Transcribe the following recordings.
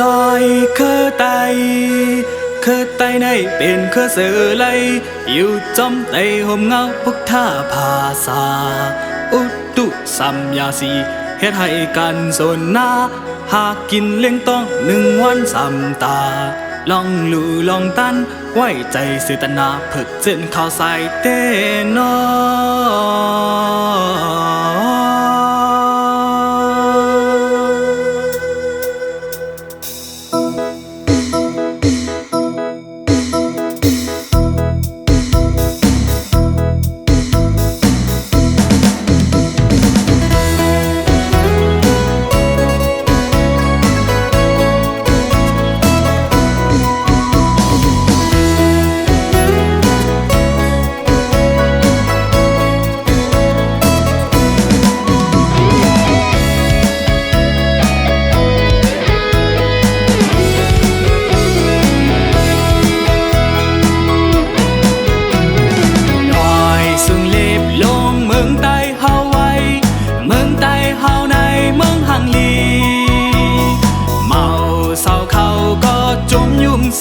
ลอยเคอไตในเป็นเคอเสือไหลอยู่จอมไตห่มเงาพวกท่าภาษาอุตุสัมยาสีเฮ็ดให้กันสนหน้าหากกินเลี้ยงต้อง1 วัน3 ตาลองลู่ลองตันไว้ใจสิตนาผึกเจนข้าวใส่เต้นอ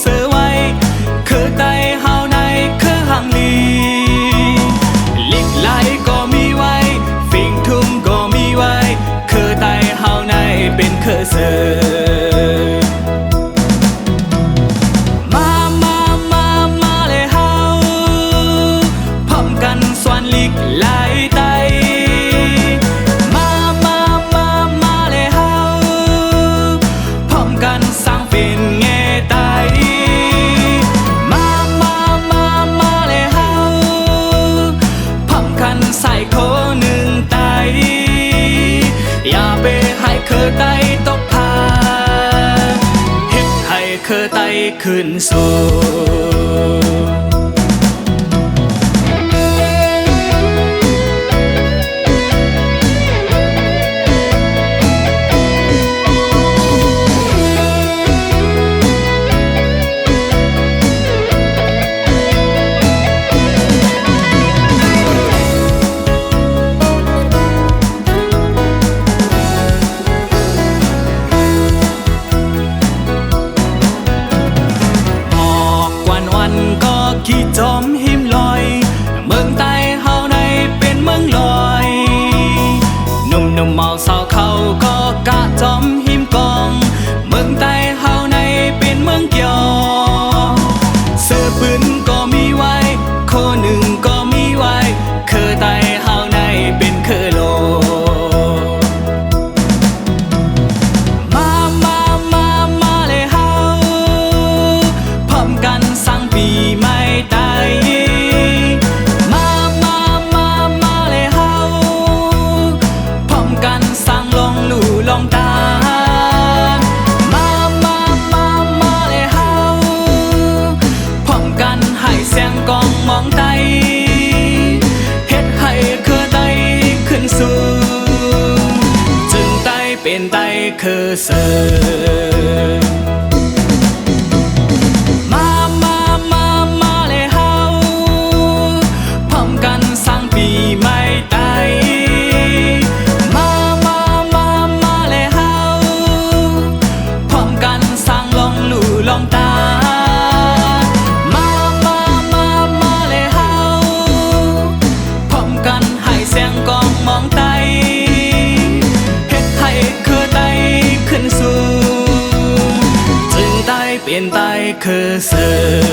เสือไว้คือไตเฮาในคือหังลีลิกไหลก็มีไว้ฟิงทุ่มก็มีไว้คือไตเฮาในเป็นคือเสือมาเลยเฮาพร้อมกันสวนลิกไหลไตมาเลยเฮาพร้อมกันสร้างเป็นแง่ไตใส่โค1 ไตอย่าไปให้เคอไตตกผาเฮ็ดให้เคอไตขึ้นสู่ขี้จอมหิมลอยเมืองใต้เฮาในเป็นเมืองลอยหนุ่มเมาสาวเขาก็กะจอมหิมกองเมืองใต้เฮาในเป็นเมืองเกี่ยวเสือปืนก็มีไว้โค1ก็มีไว้คือใต้เฮาในเป็นคือโลมาเลยเฮาพร้อมกันสร้างปีใหม่ไตมาเลยเฮาพร้อมกันสร้างลองลู่ลองตามาเลยเฮาพร้อมกันให้เสียงกองมองไตเฮ็ดให้คือไตขึ้นสูงจึงไตเป็นไตคือเสือปีใหม่ไตมาเลยเฮาพร้อมกันสร้างลองลู่ลองตามาเลยเฮาพร้อมกันให้เสียงกองมองไตเฮ็ดให้คือไตขึ้นสูงจึงไตเป็นไตคือเสือ